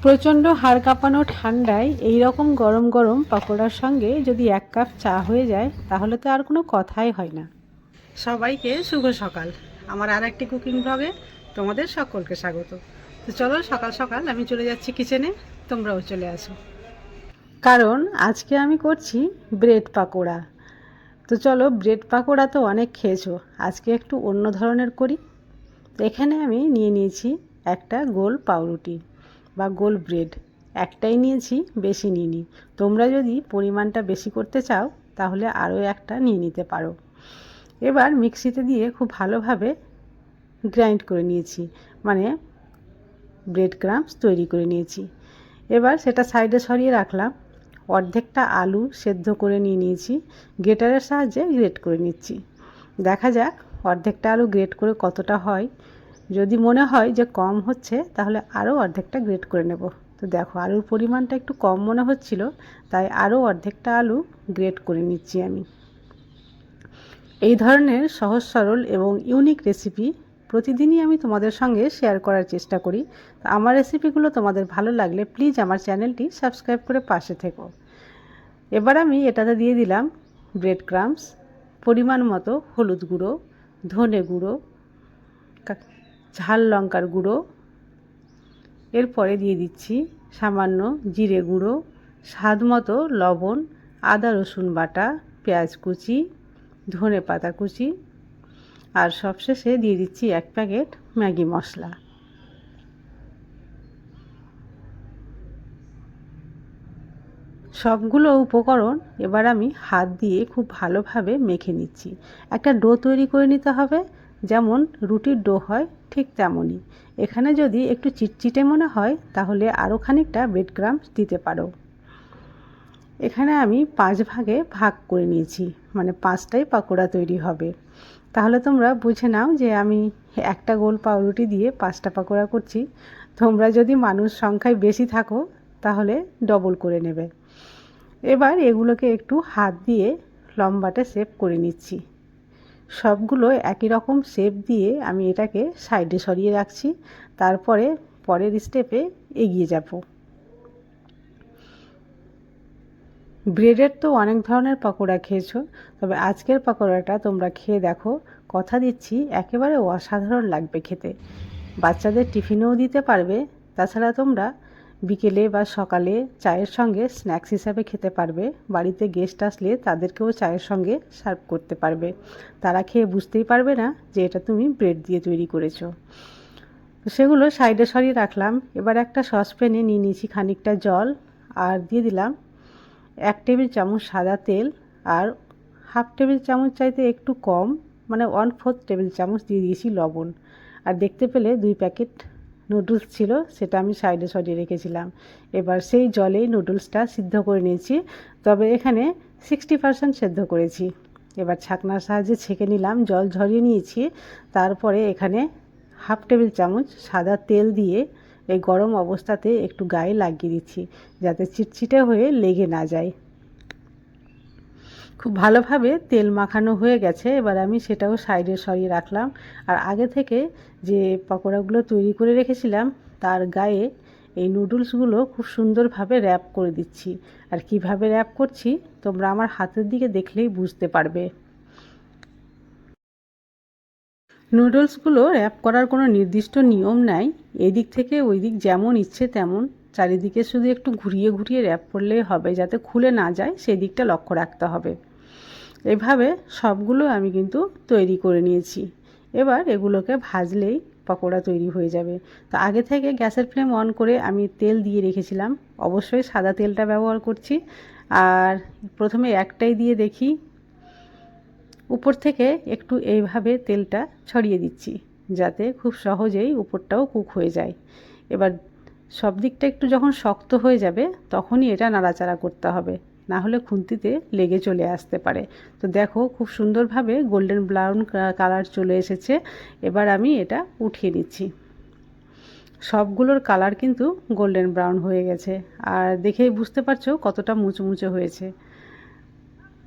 প্রচণ্ড হাড় কাঁপানো ঠান্ডায় এই রকম গরম গরম পকোড়ার সঙ্গে যদি 1 কাপ চা হয়ে যায় তাহলে তো আর কোনো কথাই হয় না। সবাইকে শুভ সকাল। আমার আর একটি কুকিং ব্লগে তোমাদের সকলকে স্বাগত। তো চলো সকাল সকাল আমি চলে যাচ্ছি কিচেনে, তোমরাও চলে আসো। কারণ আজকে আমি করছি ব্রেড পাকোড়া। তো চলো, ব্রেড পাকোড়া তো অনেক খেয়েছো, আজকে একটু অন্য ধরনের করি। তো এখানে আমি নিয়ে নিয়েছি একটা গোল পাউরুটি বা গোল ব্রেড, একটাই নিয়েছি, বেশি নিইনি। তোমরা যদি পরিমাণটা বেশি করতে চাও তাহলে আরও একটা নিয়ে নিতে পারো। এবার মিক্সিতে দিয়ে খুব ভালোভাবে গ্রাইন্ড করে নিয়েছি, মানে ব্রেড ক্রাম্বস তৈরি করে নিয়েছি। এবার সেটা সাইডে সরিয়ে রাখলাম। অর্ধেকটা আলু সেদ্ধ করে নিয়ে নিয়েছি, গ্রেটারের সাহায্যে গ্রেট করে নিচ্ছি। দেখা যাক অর্ধেকটা আলু গ্রেট করে কতটা হয়। যদি মনে হয় যে কম হচ্ছে তাহলে আরও অর্ধেকটা গ্রেট করে নেব। তো দেখো আলুর পরিমাণটা একটু কম মনে হচ্ছিল, তাই আরও অর্ধেকটা আলু গ্রেট করে নিচ্ছি আমি। এই ধরনের সহজ সরল এবং ইউনিক রেসিপি প্রতিদিনই আমি তোমাদের সঙ্গে শেয়ার করার চেষ্টা করি। আমার রেসিপিগুলো তোমাদের ভালো লাগলে প্লিজ আমার চ্যানেলটি সাবস্ক্রাইব করে পাশে থেকো। এবার আমি এটাতে দিয়ে দিলাম ব্রেড ক্রাম্বস, পরিমাণ মতো হলুদ গুঁড়ো, ধনে গুঁড়ো, ঝাল লঙ্কার গুঁড়ো, এরপরে দিয়ে দিচ্ছি সামান্য জিরে গুঁড়ো, স্বাদ মতো লবণ, আদা রসুন বাটা, পেঁয়াজ কুচি, ধনে পাতা কুচি, আর সবশেষে দিয়ে দিচ্ছি 1 প্যাকেট ম্যাগি মশলা। সবগুলো উপকরণ এবার আমি হাত দিয়ে খুব ভালোভাবে মেখে নিচ্ছি। একটা ডো তৈরি করে নিতে হবে, যেমন রুটির ডো হয় ঠিক তেমনই। এখানে যদি একটু চিটচিটে মনে হয় তাহলে আরও খানিকটা ব্রেড ক্রাম্বস দিতে পারো। এখানে আমি 5 ভাগে ভাগ করে নিয়েছি, মানে 5টাই পাকোড়া তৈরি হবে। তাহলে তোমরা বুঝে নাও যে আমি একটা গোল পাউরুটি দিয়ে 5টা পাকোড়া করছি। তোমরা যদি মানুষ সংখ্যায় বেশি থাকো তাহলে ডবল করে নেবে। এবার এগুলোকে একটু হাত দিয়ে লম্বাটে শেপ করে নিচ্ছি। সবগুলো একই রকম শেপ দিয়ে আমি এটাকে সাইডে সরিয়ে রাখছি, তারপরে পরের স্টেপে এগিয়ে যাব। ব্রেডের তো অনেক ধরনের পকোড়া খেয়েছো, তবে আজকের পকোড়াটা তোমরা খেয়ে দেখো, কথা দিচ্ছি একেবারে অসাধারণ লাগবে খেতে। বাচ্চাদের টিফিনেও দিতে পারবে, তাছাড়া তোমরা বিকেলে বা সকালে চায়ের সঙ্গে স্ন্যাক্স হিসাবে খেতে পারবে। বাড়িতে গেস্ট আসলে তাদেরকেও চায়ের সঙ্গে সার্ভ করতে পারবে, তারা খেয়ে বুঝতেই পারবে না যে এটা তুমি ব্রেড দিয়ে তৈরি করেছো। তো সেগুলো সাইডে সরিয়ে রাখলাম। এবার একটা সসপ্যানে নিয়ে নিয়েছি খানিকটা জল, আর দিয়ে দিলাম 1 টেবিল চামচ সাদা তেল, আর হাফ টেবিল চামচ চাইতে একটু কম, মানে 1/4 টেবিল চামচ দিয়ে দিয়েছি লবণ। আর দেখতে পেলে 2 প্যাকেট নুডলস ছিল, সেটা আমি সাইডে সরিয়ে রেখেছিলাম। এবার সেই জলেই নুডলসটা সিদ্ধ করে নিয়েছি, তবে এখানে 60% সেদ্ধ করেছি। এবার ছাঁকনার সাহায্যে ছেঁকে নিলাম, জল ঝরিয়ে নিয়েছি। তারপরে এখানে হাফ টেবিল চামচ সাদা তেল দিয়ে এই গরম অবস্থাতে একটু গায়ে লাগিয়ে দিচ্ছি, যাতে চিটচিটে হয়ে লেগে না যায়। খুব ভালোভাবে তেল মাখানো হয়ে গেছে, এবার আমি সেটাও সাইডে সরিয়ে রাখলাম। আর আগে থেকে যে পকোড়াগুলো তৈরি করে রেখেছিলাম তার গায়ে এই নুডলসগুলো খুব সুন্দরভাবে র্যাপ করে দিচ্ছি। আর কিভাবে র্যাপ করছি তোমরা আমার হাতের দিকে দেখলেই বুঝতে পারবে। নুডলসগুলো র্যাপ করার কোনো নির্দিষ্ট নিয়ম নাই, এদিক থেকে ওই দিক যেমন ইচ্ছে তেমন, চারিদিকে শুধু একটু ঘুরিয়ে ঘুরিয়ে র্যাপ করলেই হবে, যাতে খুলে না যায় সেই দিকটা লক্ষ্য রাখতে হবে। এভাবে সবগুলো আমি কিন্তু তৈরি করে নিয়েছি। এবার এগুলোকে ভাজলেই পকোড়া তৈরি হয়ে যাবে। তো আগে থেকে গ্যাসের ফ্লেম অন করে আমি তেল দিয়ে রেখেছিলাম, অবশ্যই সাদা তেলটা ব্যবহার করছি। আর প্রথমে একটাই দিয়ে দেখি, উপর থেকে একটু এইভাবে তেলটা ছড়িয়ে দিচ্ছি, যাতে খুব সহজেই উপরটাও কুক হয়ে যায়। এবার সব দিকটা একটু যখন শক্ত হয়ে যাবে তখনই এটা নাড়াচাড়া করতে হবে, না হলে খুন্তিতে লেগে চলে আসতে পারে। তো দেখো খুব সুন্দরভাবে গোল্ডেন ব্রাউন কালার চলে এসেছে। এবার আমি এটা উঠিয়ে নিচ্ছি। সবগুলোর কালার কিন্তু গোল্ডেন ব্রাউন হয়ে গেছে, আর দেখেই বুঝতে পারছো কতটা মুচমুচে হয়েছে।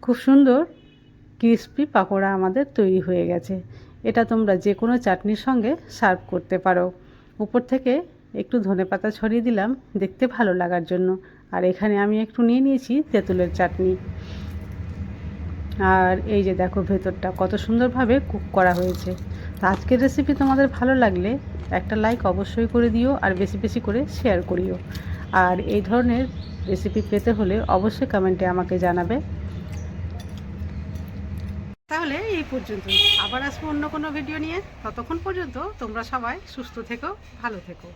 খুব সুন্দর ক্রিস্পি পাকোড়া আমাদের তৈরি হয়ে গেছে। এটা তোমরা যে কোনো চাটনির সঙ্গে সার্ভ করতে পারো। উপর থেকে একটু ধনেপাতা ছড়িয়ে দিলাম দেখতে ভালো লাগার জন্য। আর এখানে আমি একটু নিয়ে নিয়েছি তেঁতুলের চাটনি। আর এই যে দেখো ভেতরটা কত সুন্দরভাবে কুক করা হয়েছে। তো আজকের রেসিপি তোমাদের ভালো লাগলে একটা লাইক অবশ্যই করে দিও, আর বেশি বেশি করে শেয়ার করিও। আর এই ধরনের রেসিপি পেতে হলে অবশ্যই কমেন্টে আমাকে জানাবে। তাহলে এই পর্যন্তই, আবার আসবো অন্য কোনো ভিডিও নিয়ে। ততক্ষণ পর্যন্ত তোমরা সবাই সুস্থ থেকো, ভালো থেকো।